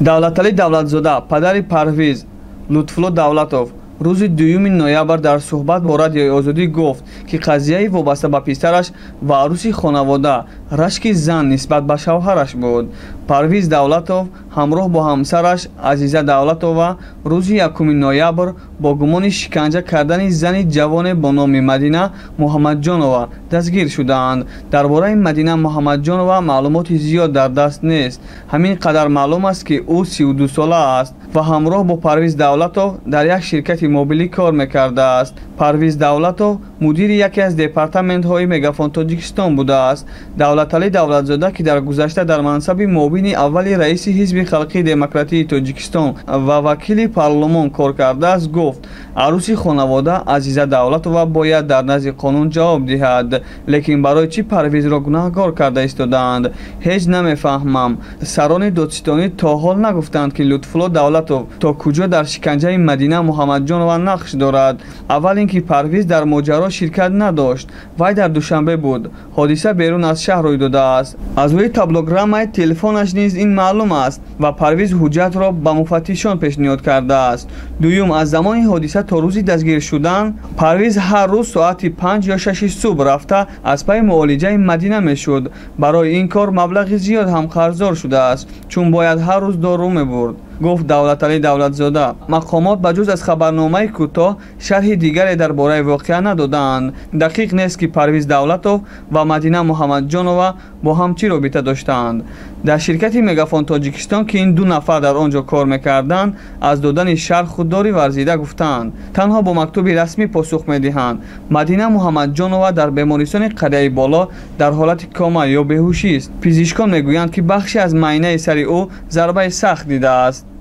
давлаталӣ давлатзода падари Парвиз Лутфулло Давлатов рӯзи 2 ноябр дар суҳбат бо Радиои Озодӣ гуфт, ки қазияи вобаста ба писараш ва арӯси хонавода рашки зан нисбат ба шавҳараш буд. Парвиз Давлатов ҳамроҳ бо ҳамсараш Азиза Давлатова рӯзи 1 ноябр бо гумони шиканҷа кардани зани ҷавоне бо номи Мадина Муҳаммадҷонова дастгир шуданд. Дар бораи Мадина Муҳаммадҷонова маълумоти зиёд дар даст нест. Ҳамин қадар маълум аст, ки ӯ 32 сола аст ва ҳамроҳ бо Парвиз Давлатов дар як ширкати мобилӣ кор мекардааст. Парвиз Давлатов мудири яке аз департаментҳои Мегафон Тоҷикистон будааст. Давлаталӣ Давлатзода, ки дар гузашта дар мансаби муовини аввали раиси Ҳизби Халқии Демократии Тоҷикистон ва вакили парлумон кор кардааст, гуфт: арӯси хонавода Азиза Давлатова бояд дар назди қонун ҷавоб диҳад. Лекин барои чӣ Парвизро гунаҳгор карда истодаанд? Ҳеҷ намефаҳмам. Сарони додситонӣ то ҳол нагуфтанд, ки Лутфулло Давлатов то куҷо дар шиканҷаи Мадина Муҳаммадҷонова нақш дорад. Аввал ин ки Парвиз дар моҷаро ширкат надошт. Вай дар Душанбе буд. ҳодиса берун аз шаҳр рӯй додааст. аз рӯи таблограммаи телефонаш низ ин маълум аст ва Парвиз ҳуҷҷатро ба муфаттишон пешниҳод кардааст. дуюм, аз замони ҳодиса то рӯзи дастгир шудан Парвиз ҳар рӯз соати 5 ё 6 субҳ рафта аз пай муолиҷаи Мадина мешуд. барои ин кор маблағи зиёд ҳам қарздор шудааст, чун бояд ҳар рӯз дору мебурд, гуфт Давлаталӣ Давлатзода. Мақомот ба ҷуз аз хабарномаи кӯтоҳ шарҳи дигаре дар бораи воқеа надоданд. дақиқ нест, ки Парвиз Давлатов ва Мадина Муҳаммадҷонова бо ҳам чӣ робита доштаанд. дар ширкати Мегафон Тоҷикистон, ки ин 2 нафар дар он ҷо кор мекарданд, аз додани шарҳ худдорӣ варзида гуфтанд. танҳо бо мактуби расмӣ посух медиҳанд. Мадина Муҳаммадҷонова дар бемористони қадияи боло дар ҳолати кома ё беҳушист. пизишкон мегӯянд, ки бахше аз майнаи сари ӯ зарбаи сахт дидааст.